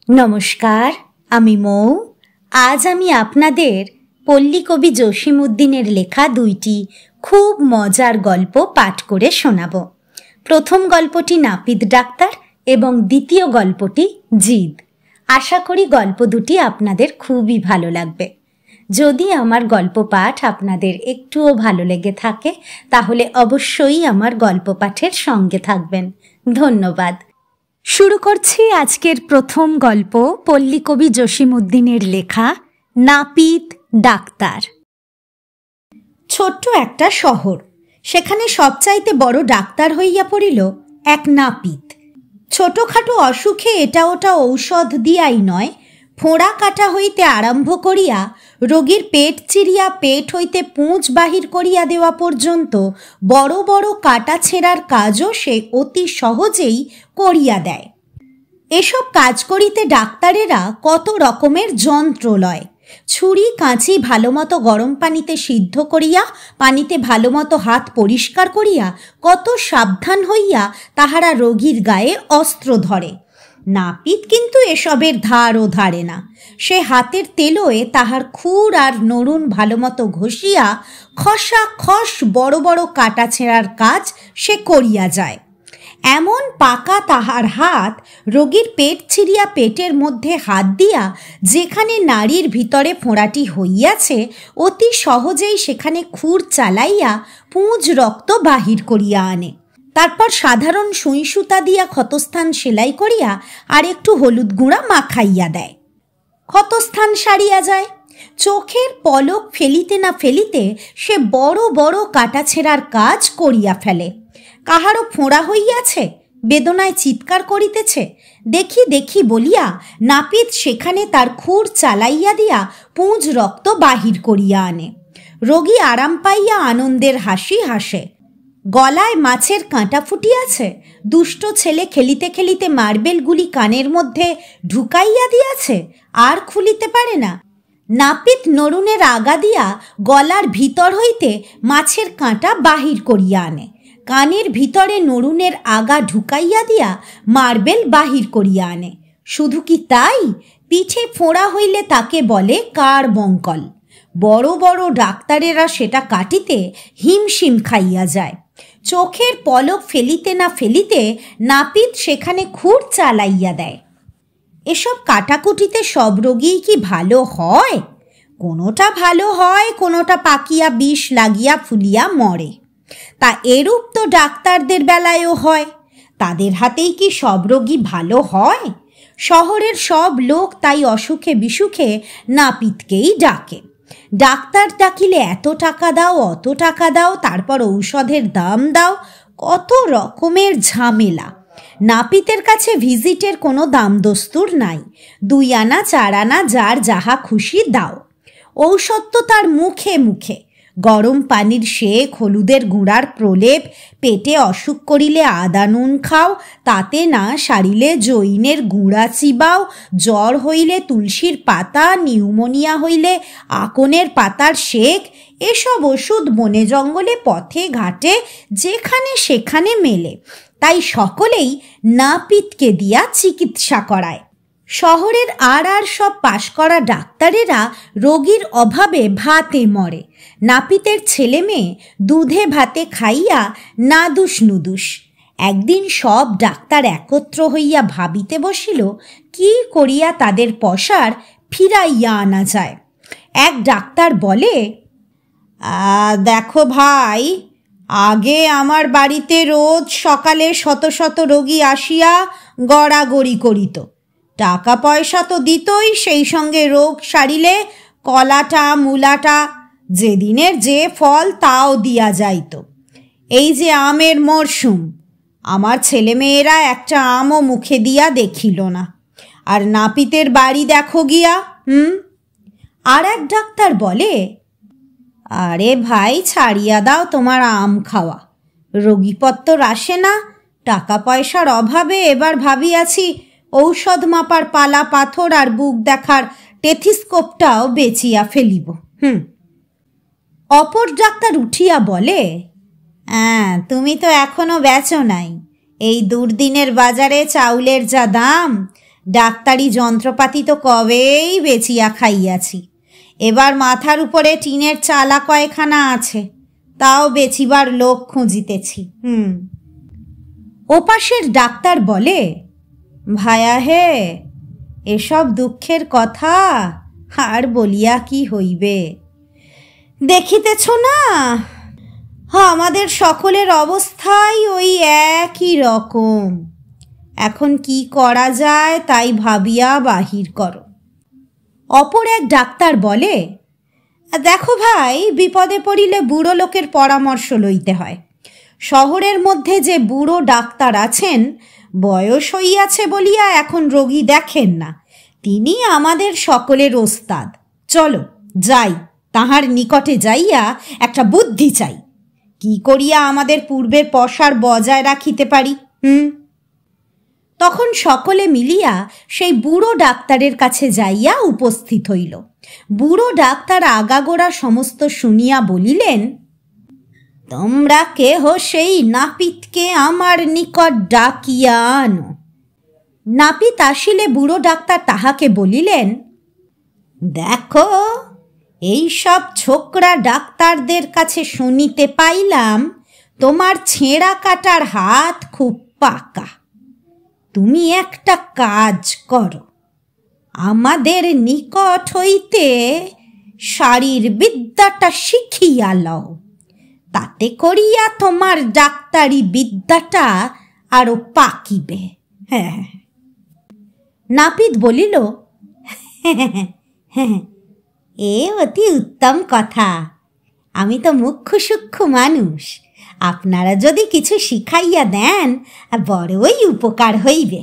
নমস্কার, আমি মৌ। আজ আমি আপনাদের পল্লী কবি জসীমউদ্দিনের লেখা দুইটি খুব মজার গল্প পাঠ করে শোনাব। প্রথম গল্পটি নাপিত ডাক্তার এবং দ্বিতীয় গল্পটি জিদ। আশা করি গল্প দুটি আপনাদের খুবই ভালো লাগবে। যদি আমার গল্প পাঠ আপনাদের একটুও ভালো লেগে থাকে তাহলে অবশ্যই আমার গল্প পাঠের সঙ্গে থাকবেন। ধন্যবাদ। শুরু করছি আজকের প্রথম গল্প, পল্লী কবি জসীমউদ্দিনের লেখা নাপিত ডাক্তার। ছোট্ট একটা শহর, সেখানে সবচাইতে বড় ডাক্তার হইয়া পড়িল এক নাপিত। ছোটখাটো অসুখে এটা ওটা ঔষধ দিয়াই নয়, ফোঁড়া কাটা হইতে আরম্ভ করিয়া রোগীর পেট চিরিয়া পেট হইতে পুঁজ বাহির করিয়া দেওয়া পর্যন্ত বড় বড় কাটা ছেঁড়ার কাজও সে অতি সহজেই করিয়া দেয়। এসব কাজ করিতে ডাক্তারেরা কত রকমের যন্ত্র লয়। ছুরি কাঁচি ভালোমতো গরম পানিতে সিদ্ধ করিয়া পানিতে ভালোমতো হাত পরিষ্কার করিয়া কত সাবধান হইয়া তাহারা রোগীর গায়ে অস্ত্র ধরে। নাপিত কিন্তু এসবের ধারও ধারে না। সে হাতের তেলোয় তাহার খুর আর নরুন ভালোমতো ঘষিয়া খসা খস বড় বড় কাটা ছেঁড়ার কাজ সে করিয়া যায়। এমন পাকা তাহার হাত, রোগীর পেট ছিঁড়িয়া পেটের মধ্যে হাত দিয়া যেখানে নাড়ির ভিতরে ফোঁড়াটি হইয়াছে অতি সহজেই সেখানে খুর চালাইয়া পুঁজ রক্ত বাহির করিয়া আনে। তারপর সাধারণ সুই সুতা দিয়া ক্ষতস্থান সেলাই করিয়া আর একটু হলুদ গুঁড়া মাখাইয়া দেয়। ক্ষতস্থান সারিয়া যায়। চোখের পলক ফেলিতে না ফেলিতে সে বড় বড় কাটা ছেঁড়ার কাজ করিয়া ফেলে। কাহারও ফোঁড়া হইয়াছে, বেদনায় চিৎকার করিতেছে, দেখি দেখি বলিয়া নাপিত সেখানে তার খুর চালাইয়া দিয়া পুঁজ রক্ত বাহির করিয়া আনে। রোগী আরাম পাইয়া আনন্দের হাসি হাসে। গলায় মাছের কাঁটা ফুটিয়াছে, দুষ্ট ছেলে খেলিতে খেলিতে মার্বেলগুলি কানের মধ্যে ঢুকাইয়া দিয়াছে, আর খুলিতে পারে না। নাপিত নরুনের আগা দিয়া গলার ভিতর হইতে মাছের কাঁটা বাহির করিয়া আনে। কানের ভিতরে নরুনের আগা ঢুকাইয়া দিয়া মার্বেল বাহির করিয়া আনে। শুধু কি তাই, পিঠে ফোঁড়া হইলে তাকে বলে কার্বঙ্কল। বড় বড় ডাক্তারেরা সেটা কাটিতে হিমশিম খাইয়া যায়। চোখের পলক ফেলিতে না ফেলিতে নাপিত সেখানে খুর চালাইয়া দেয়। এসব কাটাকুটিতে সব রোগী কি ভালো হয়? কোনোটা ভালো হয়, কোনোটা পাকিয়া বিষ লাগিয়া ফুলিয়া মরে। তা এরূপ তো ডাক্তারদের বেলায়ও হয়। তাদের হাতেই কি সব রোগী ভালো হয়? শহরের সব লোক তাই অসুখে বিসুখে নাপিতকেই ডাকে। ডাক্তার ডাকিলে এত টাকা দাও, অত টাকা দাও, তারপর ঔষধের দাম দাও, কত রকমের ঝামেলা। নাপিতের কাছে ভিজিটের কোনো দাম দস্তুর নাই। 2 আনা 4 আনা যার যাহা খুশি দাও। ঔষধ তো তার মুখে মুখে। গরম পানির সেক, হলুদের গুঁড়ার প্রলেপ, পেটে অসুখ করিলে আদা নুন খাও, তাতে না সারিলে জৈনের গুঁড়া চিবাও, জ্বর হইলে তুলসীর পাতা, নিউমোনিয়া হইলে আকনের পাতার সেক। এসব ওষুধ বনে জঙ্গলে পথে ঘাটে যেখানে সেখানে মেলে। তাই সকলেই নাপিতকে দিয়া চিকিৎসা করায়। শহরের আর সব পাশ করা ডাক্তারেরা রোগীর অভাবে ভাতে মরে। নাপিতের ছেলে মেয়ে দুধে ভাতে খাইয়া নাদুস নুদুস। একদিন সব ডাক্তার একত্র হইয়া ভাবিতে বসিল কি করিয়া তাদের পসার ফিরাইয়া আনা যায়। এক ডাক্তার বলে, দেখো ভাই, আগে আমার বাড়িতে রোজ সকালে শত শত রোগী আসিয়া গড়াগড়ি করিত। টাকা পয়সা তো দিতই, সেই সঙ্গে রোগ সারিলে কলাটা মূলাটা যেদিনের যে ফল তাও দিয়া যাইত। এই যে আমের মরশুম, আমার ছেলেমেয়েরা একটা আমও মুখে দিয়া দেখিল না। আর নাপিতের বাড়ি দেখো গিয়া। আর এক ডাক্তার বলে, আরে ভাই, ছাড়িয়া দাও তোমার আম খাওয়া, রোগীপত্তর আসে না। টাকা পয়সার অভাবে এবার ভাবিয়াছি ঔষধ মাপার পালা পাথর আর বুক দেখার টেথিস্কোপটাও বেচিয়া ফেলিব। অপর ডাক্তার উঠিয়া বলে, তুমি তো এখনো বেচো নাই। এই দুর্দিনের বাজারে চাউলের যা দাম, ডাক্তারি যন্ত্রপাতি তো কবেই বেচিয়া খাইয়াছি। এবার মাথার উপরে টিনের চালা কয়খানা আছে, তাও বেচিবার লোক খুঁজিতেছি। ওপাশের ডাক্তার বলে, ভায়া হে, এসব দুঃখের কথা আর বলিয়া কি হইবে? দেখিতেছ না আমাদের সকলের অবস্থাই ওই একই রকম। এখন কি করা যায় তাই ভাবিয়া বাহির করো। অপর এক ডাক্তার বলে, দেখো ভাই, বিপদে পড়িলে বুড়ো লোকের পরামর্শ লইতে হয়। শহরের মধ্যে যে বুড়ো ডাক্তার আছেন, বয়স হইয়াছে বলিয়া এখন রোগী দেখেন না, তিনি আমাদের সকলের ওস্তাদ। চলো যাই, তাহার নিকটে যাইয়া একটা বুদ্ধি চাই, কি করিয়া আমাদের পূর্বের পসার বজায় রাখিতে পারি। তখন সকলে মিলিয়া সেই বুড়ো ডাক্তারের কাছে যাইয়া উপস্থিত হইল। বুড়ো ডাক্তার আগাগোড়া সমস্ত শুনিয়া বলিলেন, তোমরা কেহ সেই নাপিতকে আমার নিকট ডাকিয়া আনো। নাপিত আসিলে বুড়ো ডাক্তার তাহাকে বলিলেন, দেখো, এই সব ছোকরা ডাক্তারদের কাছে শুনিতে পাইলাম তোমার ছেঁড়া কাটার হাত খুব পাকা। তুমি একটা কাজ করো, আমাদের নিকট হইতে শারীর বিদ্যাটা শিখিয়া লও, তাতে করিয়া তোমার ডাক্তারি বিদ্যাটা আরো পাকিবে। নাপিত বলিল, এ অতি উত্তম কথা, আমি তো মুখ্য সূক্ষ্ম মানুষ, আপনারা যদি কিছু শিখাইয়া দেন বড়ই উপকার হইবে।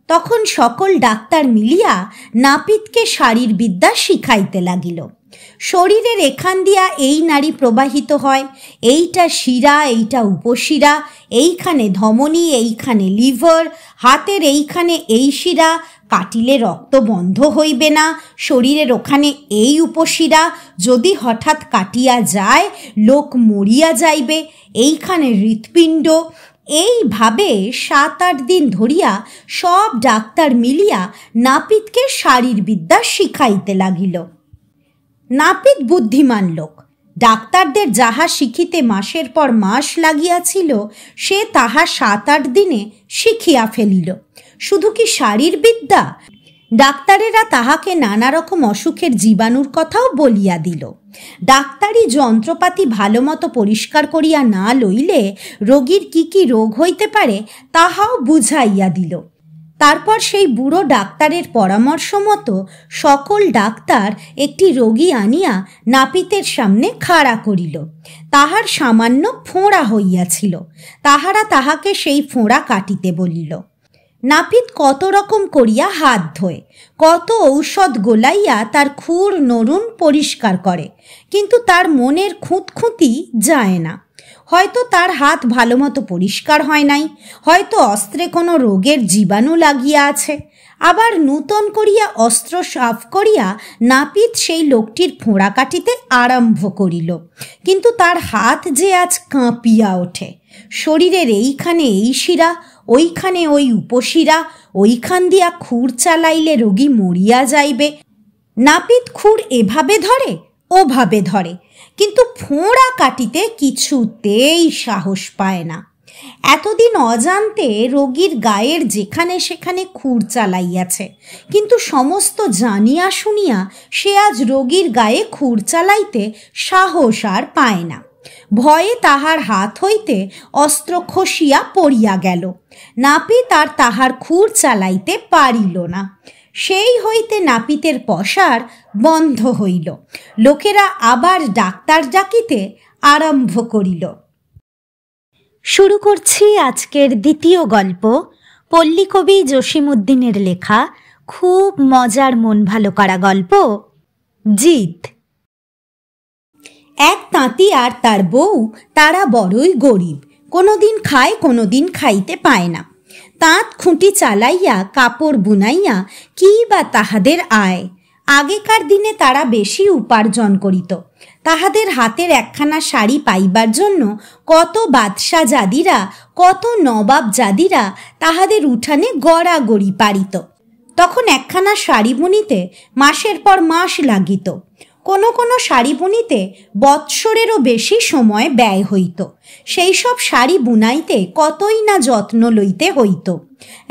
তখন সকল ডাক্তার মিলিয়া নাপিতকে শারীর বিদ্যা শিখাইতে লাগিল। শরীরের এখান দিয়া এই নাড়ি প্রবাহিত হয়, এইটা শিরা, এইটা উপশিরা, এইখানে ধমনী, এইখানে লিভার, হাতের এইখানে এই শিরা, কাটিলে রক্ত বন্ধ হইবে না, শরীরের ওখানে এই উপশিরা, যদি হঠাৎ কাটিয়া যায় লোক মরিয়া যাইবে, এইখানে হৃৎপিণ্ড। এইভাবে 7-8 দিন ধরিয়া সব ডাক্তার মিলিয়া নাপিতকে শারীর বিদ্যা শিখাইতে লাগিল। নাপিত বুদ্ধিমান লোক, ডাক্তারদের যাহা শিখিতে মাসের পর মাস লাগিয়াছিল, সে তাহা 7-8 দিনে শিখিয়া ফেলিল। শুধু কি শারীর বিদ্যা, ডাক্তারেরা তাহাকে নানা রকম অসুখের জীবাণুর কথাও বলিয়া দিল। ডাক্তারি যন্ত্রপাতি ভালো মতো পরিষ্কার করিয়া না লইলে রোগীর কি কি রোগ হইতে পারে তাহাও বুঝাইয়া দিল। তারপর সেই বুড়ো ডাক্তারের পরামর্শ মতো সকল ডাক্তার একটি রোগী আনিয়া নাপিতের সামনে খাড়া করিল। তাহার সামান্য ফোঁড়া হইয়াছিল, তাহারা তাহাকে সেই ফোঁড়া কাটিতে বলিল। নাপিত কত রকম করিয়া হাত ধোয়, কত ঔষধ গোলাইয়া তার খুর নরুন পরিষ্কার করে, কিন্তু তার মনের খুঁতখুঁতি যায় না। হয়তো তার হাত ভালো মতো পরিষ্কার হয় নাই, হয়তো অস্ত্রে কোনো রোগের জীবাণু লাগিয়া আছে। আবার নূতন করিয়া অস্ত্র সাফ করিয়া নাপিত সেই লোকটির ফোঁড়া কাটিতে আরম্ভ করিল, কিন্তু তার হাত যে আজ কাঁপিয়া ওঠে। শরীরের এইখানে এই শিরা, ওইখানে ওই উপশিরা, ওইখান দিয়া খুর চালাইলে রোগী মরিয়া যাইবে। নাপিত খুর এভাবে ধরে, ওভাবে ধরে, কিন্তু ফোঁড়া কাটিতে কিছুতেই সাহস পায় না। এতদিন অজান্তে রোগীর গায়ের যেখানে সেখানে খুর চালাইয়াছে, কিন্তু সমস্ত জানিয়া শুনিয়া সে আজ রোগীর গায়ে খুর চালাইতে সাহস আর পায় না। ভয়ে তাহার হাত হইতে অস্ত্র খসিয়া পড়িয়া গেল। নাপিত আর তাহার খুর চালাইতে পারিল না। সেই হইতে নাপিতের পসার বন্ধ হইল। লোকেরা আবার ডাক্তার ডাকিতে আরম্ভ করিল। শুরু করছি আজকের দ্বিতীয় গল্প, পল্লীকবি জসিমউদ্দিনের লেখা খুব মজার মন ভালো করা গল্প জিদ। এক তাঁতি আর তার বউ, তারা বড়ই গরিব, কোনোদিন খায় কোনোদিন খাইতে পায় না। তাঁত খুঁটি চালাইয়া কাপড় বুনাইয়া কি বা তাহাদের আয়, আগেকার দিনে তারা বেশি উপার্জন করিত। তাহাদের হাতের একখানা শাড়ি পাইবার জন্য কত বাদশা জাদিরা, কত নবাব জাদিরা তাহাদের উঠানে গড়াগড়ি পারিত। তখন একখানা শাড়ি বুনিতে মাসের পর মাস লাগিত। কোনো কোনো শাড়ি বুনিতে বৎসরেরও বেশি সময় ব্যয় হইত। সেই সব শাড়ি বুনাইতে কতই না যত্ন লইতে হইত।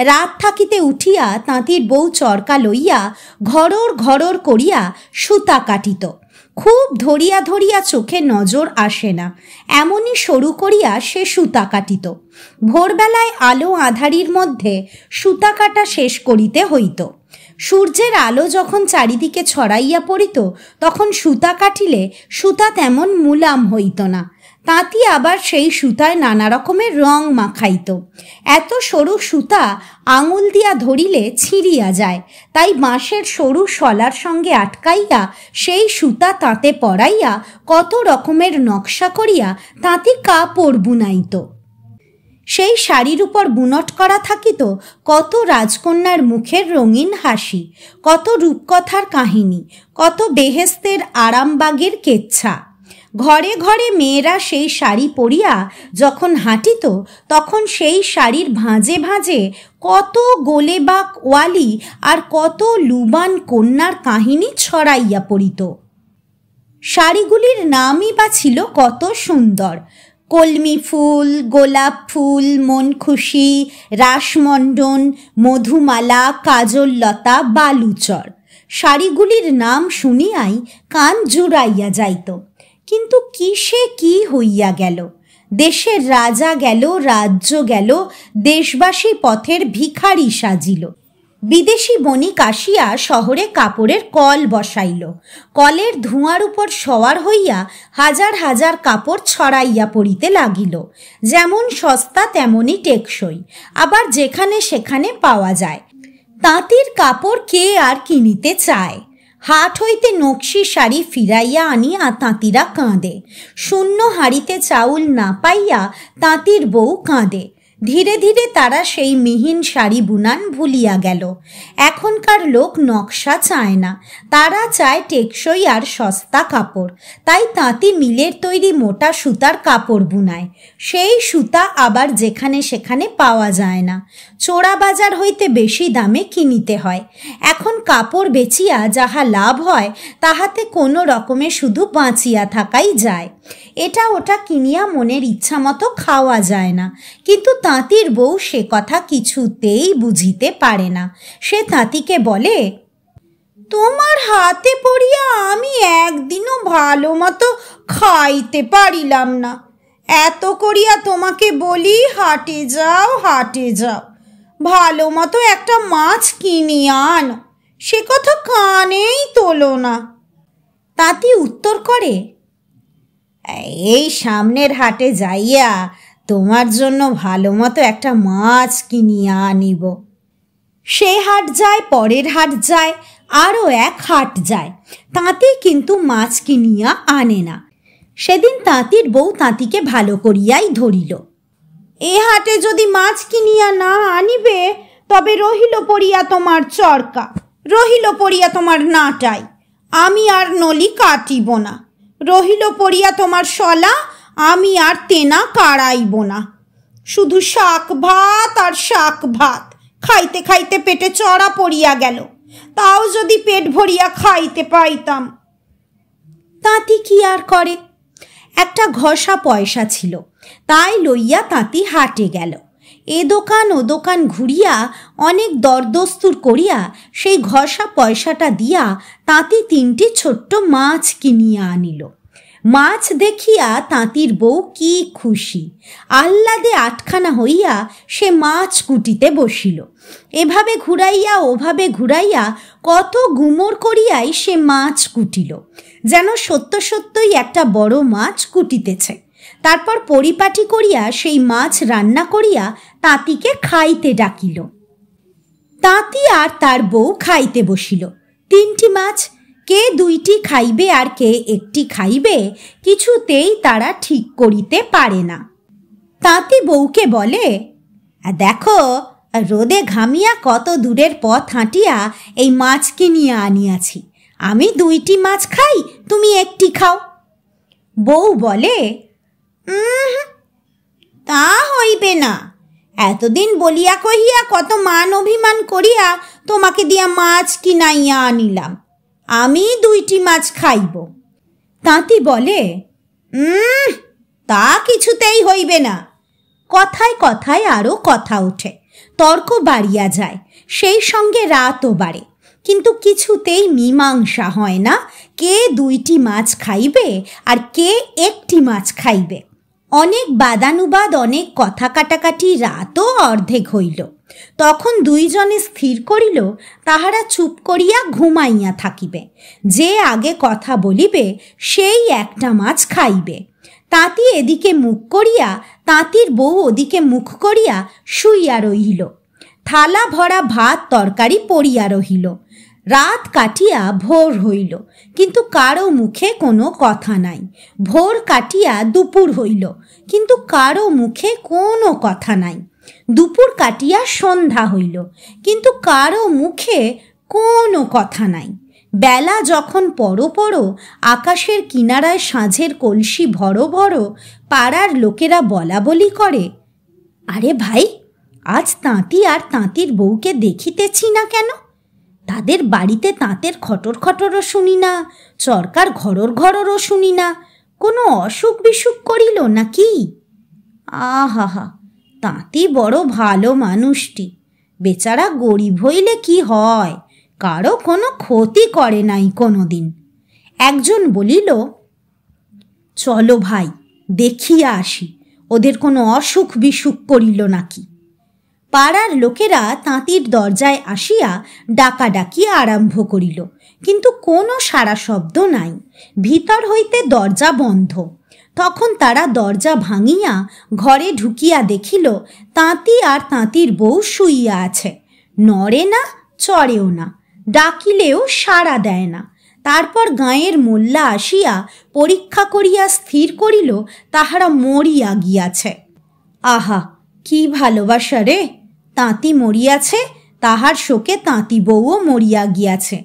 রাত থাকিতে উঠিয়া তাঁতির বউ চরকা লইয়া ঘরর ঘরর করিয়া সুতা কাটিত। খুব ধরিয়া ধরিয়া চোখে নজর আসে না, এমনই সরু করিয়া সে সুতা কাটিত। ভোরবেলায় আলো আঁধারির মধ্যে সুতা কাটা শেষ করিতে হইত। সূর্যের আলো যখন চারিদিকে ছড়াইয়া পড়িত তখন সুতা কাটিলে সুতা তেমন মুলাম হইত না। তাঁতি আবার সেই সুতায় নানা রকমের রং মাখাইত। এত সরু সুতা আঙুল দিয়া ধরিলে ছিঁড়িয়া যায়, তাই বাঁশের সরু শলার সঙ্গে আটকাইয়া সেই সুতা তাঁতে পরাইয়া কত রকমের নকশা করিয়া তাঁতি কাপড় বুনাইত। সেই শাড়ির উপর বুনট করা থাকিত কত রাজকন্যার মুখের রঙিন হাসি, কত রূপকথার কাহিনী, কত বেহেস্তের আরামবাগের কেচ্ছা। ঘরে ঘরে মেয়েরা সেই শাড়ি পরিয়া যখন হাঁটিত তখন সেই শাড়ির ভাঁজে ভাঁজে কত গোলেবাক ওয়ালি আর কত লুবান কন্যার কাহিনী ছড়াইয়া পড়িত। শাড়িগুলির নামই বা ছিল কত সুন্দর: কলমি ফুল, গোলাপ ফুল, মন খুশি, রাসমণ্ডন, মধুমালা, কাজললতা, বালুচর। শাড়িগুলির নাম শুনিয়াই কান জুড়াইয়া যাইত। কিন্তু কিসে কি হইয়া গেল! দেশের রাজা গেল, রাজ্য গেল, দেশবাসী পথের ভিখারি সাজিল। বিদেশি বণিক আসিয়া শহরে কাপড়ের কল বসাইল। কলের ধোঁয়ার উপর সওয়ার হইয়া হাজার হাজার কাপড় ছড়াইয়া পড়িতে লাগিল। যেমন সস্তা তেমনই টেকসই, আবার যেখানে সেখানে পাওয়া যায়। তাঁতির কাপড় কে আর কিনিতে চায়? হাট হইতে নকশি শাড়ি ফিরাইয়া আনিয়া তাঁতিরা কাঁদে। শূন্য হাঁড়িতে চাউল না পাইয়া তাঁতির বউ কাঁদে। ধীরে ধীরে তারা সেই মিহিন শাড়ি বুনান ভুলিয়া গেল। এখনকার লোক নকশা চায় না, তারা চায় টেকসই আর সস্তা কাপড়। তাই তাঁতি মিলের তৈরি মোটা সুতার কাপড় বুনায়। সেই সুতা আবার যেখানে সেখানে পাওয়া যায় না, চোরা বাজার হইতে বেশি দামে কিনিতে হয়। এখন কাপড় বেচিয়া যাহা লাভ হয় তাহাতে কোনো রকমে শুধু বাঁচিয়া থাকাই যায়। এটা ওটা কিনিয়া মনের ইচ্ছা মতো খাওয়া যায় না। কিন্তু তাঁতির বউ সে কথা কিছুতেই বুঝিতে পারে না। সে তাঁতিকে বলে, তোমার হাতে পড়িয়া আমি একদিনও ভালো মতো খাইতে পারিলাম না। এত করিয়া তোমাকে বলি হাটে যাও, হাটে যাও, ভালো মতো একটা মাছ কিনিয়া আনো, সে কথা কানেই তোলো না। তাঁতি উত্তর করে, এই সামনের হাটে যাইয়া তোমার জন্য ভালো মতো একটা মাছ কিনিয়া আনিব। সে হাট যায়, পরের হাট যায়, আরও এক হাট যায়, তাঁতি কিন্তু মাছ কিনিয়া আনে না। সেদিন তাঁতির বউ তাঁতিকে ভালো করিয়াই ধরিল। এ হাটে যদি মাছ কিনিয়া না আনিবে তবে রহিল পড়িয়া তোমার চরকা, রহিল পড়িয়া তোমার নাটাই, আমি আর নলি কাটিব না। রহিল পড়িয়া তোমার শলা, আমি আর তেনা কাড়াইব না। শুধু শাক ভাত আর শাক ভাত, খাইতে খাইতে পেটে চড়া পড়িয়া গেল। তাও যদি পেট ভরিয়া খাইতে পাইতাম। তাঁতি কি আর করে? একটা ঘষা পয়সা ছিল, তাই লইয়া তাঁতি হাটে গেল। এ দোকান ও দোকান ঘুরিয়া অনেক দরদস্তুর করিয়া সেই ঘষা পয়সাটা দিয়া তাঁতি 3টি ছোট্ট মাছ কিনিয়া আনিল। মাছ দেখিয়া তাঁতির বউ কি খুশি! আহ্লাদে আটখানা হইয়া সে মাছ কুটিতে বসিল। এভাবে ঘুরাইয়া ওভাবে ঘুরাইয়া কত গুমর করিয়াই সে মাছ কুটিল, যেন সত্য সত্যই একটা বড় মাছ কুটিতেছে। তারপর পরিপাটি করিয়া সেই মাছ রান্না করিয়া তাঁতিকে খাইতে ডাকিল। তাঁতি আর তার বউ খাইতে বসিল। 3টি মাছ, কে 2টি খাইবে আর কে 1টি খাইবে কিছুতেই তারা ঠিক করিতে পারে না। তাঁতি বউকে বলে, দেখো, রোদে ঘামিয়া কত দূরের পথ হাঁটিয়া এই মাছ কিনিয়া আনিয়াছি, আমি 2টি মাছ খাই, তুমি 1টি খাও। বউ বলে, তা হইবে না, এতদিন বলিয়া কহিয়া কত মান অভিমান করিয়া তোমাকে দিয়া মাছ কিনাইয়া আনিলাম, আমি 2টি মাছ খাইব। তাঁতি বলে, তা কিছুতেই হইবে না। কথায় কথায় আরও কথা ওঠে, তর্ক বাড়িয়া যায়, সেই সঙ্গে রাতও বাড়ে, কিন্তু কিছুতেই মীমাংসা হয় না কে 2টি মাছ খাইবে আর কে 1টি মাছ খাইবে। অনেক বাদানুবাদ, অনেক কথা কাটাকাটি, রাতও অর্ধেক হইল। তখন 2 জনে স্থির করিল তাহারা চুপ করিয়া ঘুমাইয়া থাকিবে, যে আগে কথা বলিবে সেই 1টা মাছ খাইবে। তাঁতি এদিকে মুখ করিয়া, তাঁতির বউ ওদিকে মুখ করিয়া শুইয়া রহিল। থালা ভরা ভাত তরকারি পড়িয়া রহিল। রাত কাটিয়া ভোর হইল, কিন্তু কারো মুখে কোনো কথা নাই। ভোর কাটিয়া দুপুর হইল, কিন্তু কারো মুখে কোনো কথা নাই। দুপুর কাটিয়া সন্ধ্যা হইল, কিন্তু কারো মুখে কোনো কথা নাই। বেলা যখন পড়ো আকাশের কিনারায় সাঁঝের কলসি ভরো ভরো, পাড়ার লোকেরা বলা বলি করে, আরে ভাই, আজ তাঁতি আর তাঁতির বউকে দেখিতেছি না কেন? তাদের বাড়িতে তাঁতের খটর খটরও শুনি না, চরকার ঘরর ঘররও শুনি না। কোনো অসুখ বিসুখ করিল নাকি? আহা, তাঁতি বড় ভালো মানুষটি, বেচারা গরিব হইলে কি হয়, কারো কোনো ক্ষতি করে নাই কোনো দিন। একজন বলিল, চলো ভাই, দেখিয়া আসি ওদের কোনো অসুখ বিসুখ করিল নাকি। পাড়ার লোকেরা তাঁতির দরজায় আসিয়া ডাকাডাকি আরম্ভ করিল, কিন্তু কোনো সাড়া শব্দ নাই। ভিতর হইতে দরজা বন্ধ। তখন তারা দরজা ভাঙিয়া ঘরে ঢুকিয়া দেখিল তাঁতি আর তাঁতির বউ শুইয়া আছে, নড়ে না, চড়েও না, ডাকিলেও সাড়া দেয় না। তারপর গাঁয়ের মোল্লা আসিয়া পরীক্ষা করিয়া স্থির করিল তাহারা মরিয়া গিয়াছে। আহা, কি ভালোবাসা রে! তাঁতি মরিয়াছে, তাহার শোকে তাঁতি বউও মরিয়া গিয়াছে।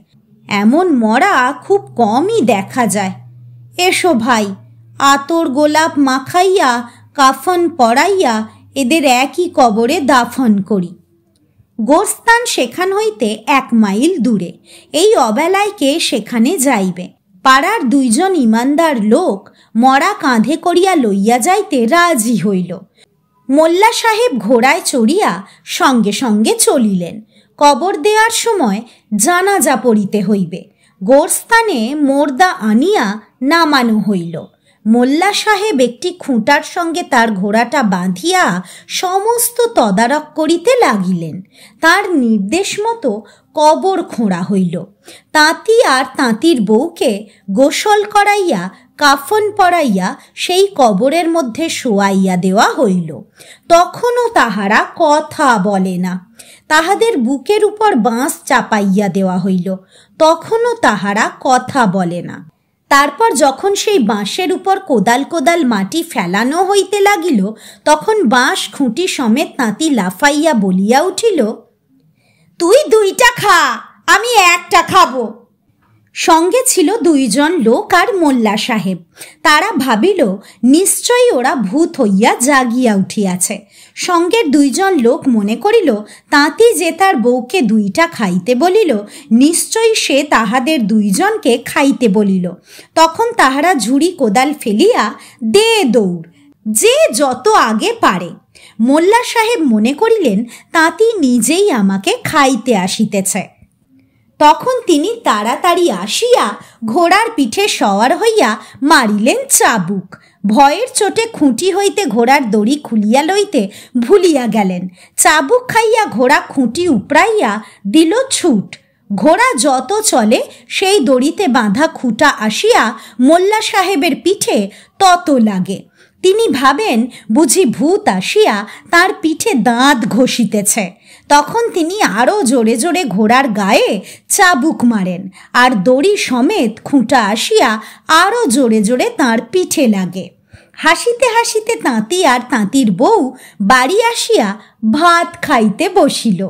এমন মরা খুব কমই দেখা যায়। এসো ভাই, আতর গোলাপ মাখাইয়া কাফন পরাইয়া এদের একই কবরে দাফন করি। গোরস্থান সেখান হইতে 1 মাইল দূরে। এই অবেলায় কে সেখানে যাইবে? পাড়ার 2 জন ইমানদার লোক মরা কাঁধে করিয়া লইয়া যাইতে রাজি হইল। মোল্লা সাহেব ঘোড়ায় চড়িয়া সঙ্গে সঙ্গে চলিলেন। কবর দেওয়ার সময় জানাজা পড়িতে হইবে। গোরস্থানে মোর্দা আনিয়া নামানো হইল। মোল্লা সাহেব একটি খুঁটার সঙ্গে তার ঘোড়াটা বাঁধিয়া সমস্ত তদারক করিতে লাগিলেন। তার নির্দেশ মতো কবর খোঁড়া হইল। তাঁতি আর তাঁতির বউকে গোসল করাইয়া কাফন পরাইয়া সেই কবরের মধ্যে শোয়াইয়া দেওয়া হইল। তখনও তাহারা কথা বলে না। তাহাদের বুকের উপর বাঁশ চাপাইয়া দেওয়া হইল। তখনও তাহারা কথা বলে না। তারপর যখন সেই বাঁশের উপর কোদাল কোদাল মাটি ফেলানো হইতে লাগিল, তখন বাঁশ খুঁটি সমেত তাঁতি লাফাইয়া বলিয়া উঠিল, তুই 2টা খা, আমি 1টা খাবো। সঙ্গে ছিল 2 জন লোক আর মোল্লা সাহেব। তারা ভাবিল নিশ্চয়ই ওরা ভূত হইয়া জাগিয়া উঠিয়াছে। সঙ্গের 2 জন লোক মনে করিল তাঁতি যে তার বউকে 2টা খাইতে বলিল, নিশ্চয়ই সে তাহাদের 2 জনকে খাইতে বলিল। তখন তাহারা ঝুড়ি কোদাল ফেলিয়া দে দৌড়, যে যত আগে পারে। মোল্লা সাহেব মনে করিলেন তাঁতি নিজেই আমাকে খাইতে আসিতেছে। তখন তিনি তাড়াতাড়ি আসিয়া ঘোড়ার পিঠে সওয়ার হইয়া মারিলেন চাবুক। ভয়ের চোটে খুঁটি হইতে ঘোড়ার দড়ি খুলিয়া লইতে ভুলিয়া গেলেন। চাবুক খাইয়া ঘোড়া খুঁটি উপড়াইয়া দিল ছুট। ঘোড়া যত চলে সেই দড়িতে বাঁধা খুঁটা আসিয়া মোল্লা সাহেবের পিঠে তত লাগে। তিনি ভাবেন বুঝি ভূত আসিয়া তার পিঠে দাঁত ঘষিতেছে। তখন তিনি আরও জোরে জোরে ঘোড়ার গায়ে চাবুক মারেন, আর দড়ি সমেত খুঁটা আসিয়া আরও জোরে জোরে তাঁর পিঠে লাগে। হাসিতে হাসিতে তাঁতি আর তাঁতির বউ বাড়ি আসিয়া ভাত খাইতে বসিল।